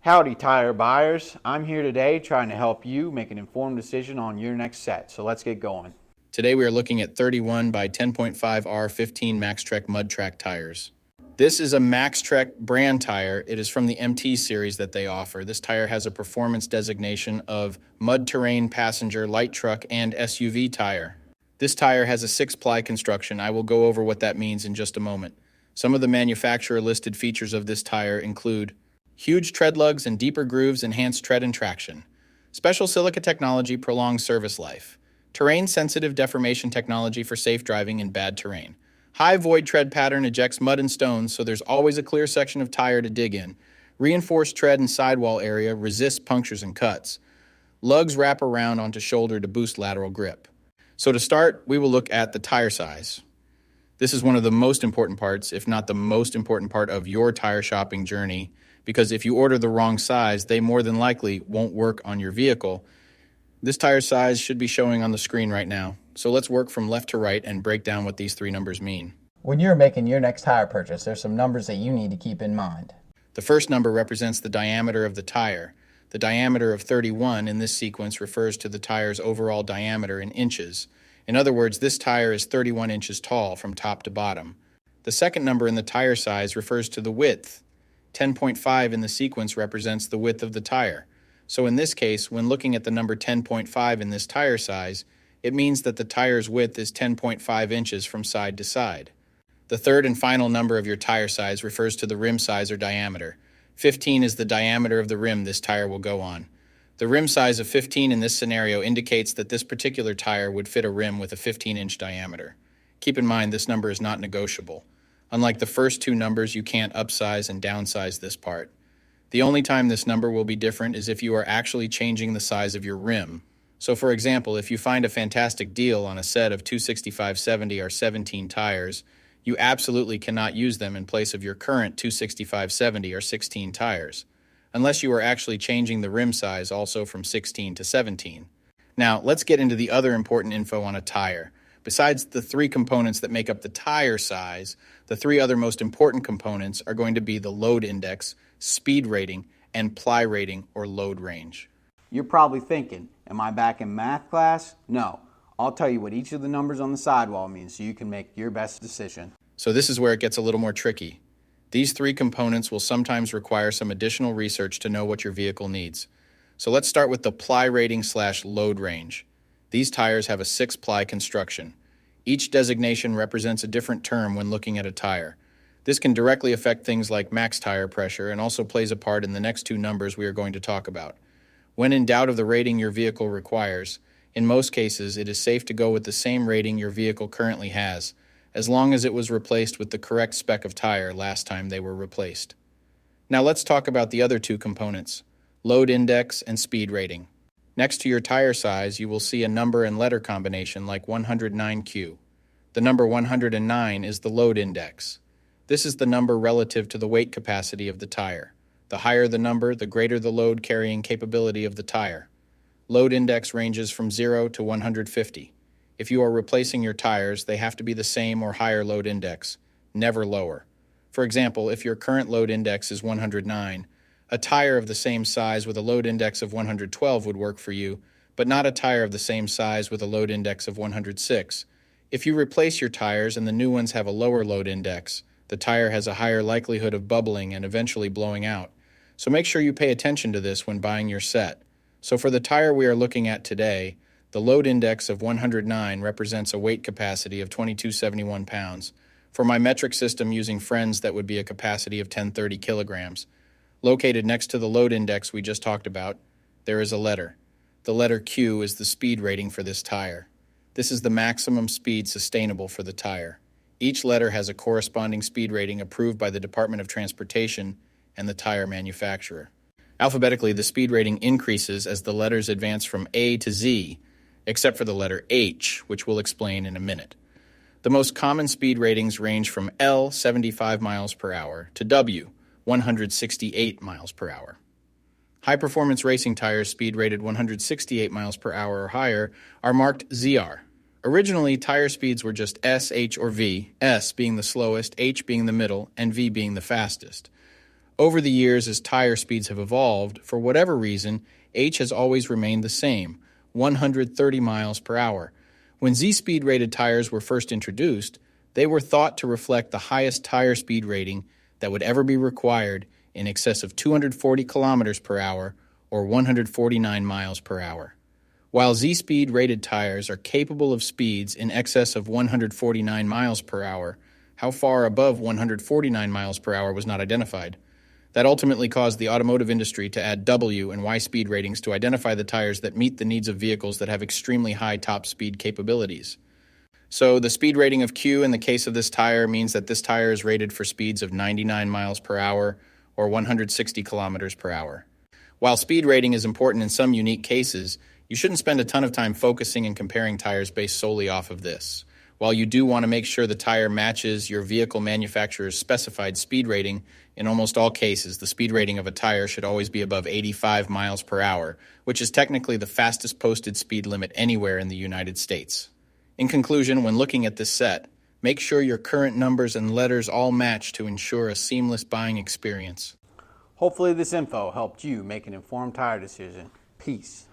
Howdy tire buyers, I'm here today trying to help you make an informed decision on your next set, so let's get going. Today we are looking at 31 by 10.50r15 Maxtrek Mud Trac tires. This is a Maxtrek brand tire. It is from the MT series that they offer. This tire has a performance designation of mud terrain, passenger, light truck, and SUV tire. This tire has a 6-ply construction. I will go over what that means in just a moment. Some of the manufacturer listed features of this tire include huge tread lugs and deeper grooves enhance tread and traction. Special silica technology prolongs service life. Terrain-sensitive deformation technology for safe driving in bad terrain. High void tread pattern ejects mud and stones, so there's always a clear section of tire to dig in. Reinforced tread and sidewall area resists punctures and cuts. Lugs wrap around onto shoulder to boost lateral grip. So to start, we will look at the tire size. This is one of the most important parts, if not the most important part of your tire shopping journey, because if you order the wrong size, they more than likely won't work on your vehicle. This tire size should be showing on the screen right now. So let's work from left to right and break down what these three numbers mean. When you're making your next tire purchase, there's some numbers that you need to keep in mind. The first number represents the diameter of the tire. The diameter of 31 in this sequence refers to the tire's overall diameter in inches. In other words, this tire is 31 inches tall from top to bottom. The second number in the tire size refers to the width. 10.5 in the sequence represents the width of the tire. So in this case, when looking at the number 10.5 in this tire size, it means that the tire's width is 10.5 inches from side to side. The third and final number of your tire size refers to the rim size or diameter. 15 is the diameter of the rim this tire will go on. The rim size of 15 in this scenario indicates that this particular tire would fit a rim with a 15-inch diameter. Keep in mind this number is not negotiable. Unlike the first two numbers, you can't upsize and downsize this part. The only time this number will be different is if you are actually changing the size of your rim. So for example, if you find a fantastic deal on a set of 265/70R17 tires, you absolutely cannot use them in place of your current 265/70R16 tires, unless you are actually changing the rim size also from 16 to 17. Now, let's get into the other important info on a tire. Besides the three components that make up the tire size, the three other most important components are going to be the load index, speed rating, and ply rating or load range. You're probably thinking, am I back in math class? No. I'll tell you what each of the numbers on the sidewall means so you can make your best decision. So this is where it gets a little more tricky. These three components will sometimes require some additional research to know what your vehicle needs. So let's start with the ply rating / load range. These tires have a 6-ply construction. Each designation represents a different term when looking at a tire. This can directly affect things like max tire pressure and also plays a part in the next two numbers we are going to talk about. When in doubt of the rating your vehicle requires, in most cases it is safe to go with the same rating your vehicle currently has, as long as it was replaced with the correct spec of tire last time they were replaced. Now let's talk about the other two components, load index and speed rating. Next to your tire size, you will see a number and letter combination like 109Q. The number 109 is the load index. This is the number relative to the weight capacity of the tire. The higher the number, the greater the load carrying capability of the tire. Load index ranges from 0 to 150. If you are replacing your tires, they have to be the same or higher load index, never lower. For example, if your current load index is 109, a tire of the same size with a load index of 112 would work for you, but not a tire of the same size with a load index of 106. If you replace your tires and the new ones have a lower load index, the tire has a higher likelihood of bubbling and eventually blowing out. So make sure you pay attention to this when buying your set. So for the tire we are looking at today, the load index of 109 represents a weight capacity of 2271 pounds. For my metric system using Friends, that would be a capacity of 1030 kilograms. Located next to the load index we just talked about, there is a letter. The letter Q is the speed rating for this tire. This is the maximum speed sustainable for the tire. Each letter has a corresponding speed rating approved by the Department of Transportation and the tire manufacturer. Alphabetically, the speed rating increases as the letters advance from A to Z, except for the letter H, which we'll explain in a minute. The most common speed ratings range from L, 75 miles per hour, to W, 168 miles per hour. High-performance racing tires speed rated 168 miles per hour or higher are marked ZR. Originally, tire speeds were just S, H, or V, S being the slowest, H being the middle, and V being the fastest. Over the years, as tire speeds have evolved, for whatever reason, H has always remained the same, 130 miles per hour. When Z-speed rated tires were first introduced, they were thought to reflect the highest tire speed rating that would ever be required, in excess of 240 kilometers per hour or 149 miles per hour. While Z-speed rated tires are capable of speeds in excess of 149 miles per hour, how far above 149 miles per hour was not identified. That ultimately caused the automotive industry to add W and Y speed ratings to identify the tires that meet the needs of vehicles that have extremely high top speed capabilities. So the speed rating of Q in the case of this tire means that this tire is rated for speeds of 99 miles per hour or 160 kilometers per hour. While speed rating is important in some unique cases, you shouldn't spend a ton of time focusing and comparing tires based solely off of this. While you do want to make sure the tire matches your vehicle manufacturer's specified speed rating, in almost all cases, the speed rating of a tire should always be above 85 miles per hour, which is technically the fastest posted speed limit anywhere in the United States. In conclusion, when looking at this set, make sure your current numbers and letters all match to ensure a seamless buying experience. Hopefully this info helped you make an informed tire decision. Peace.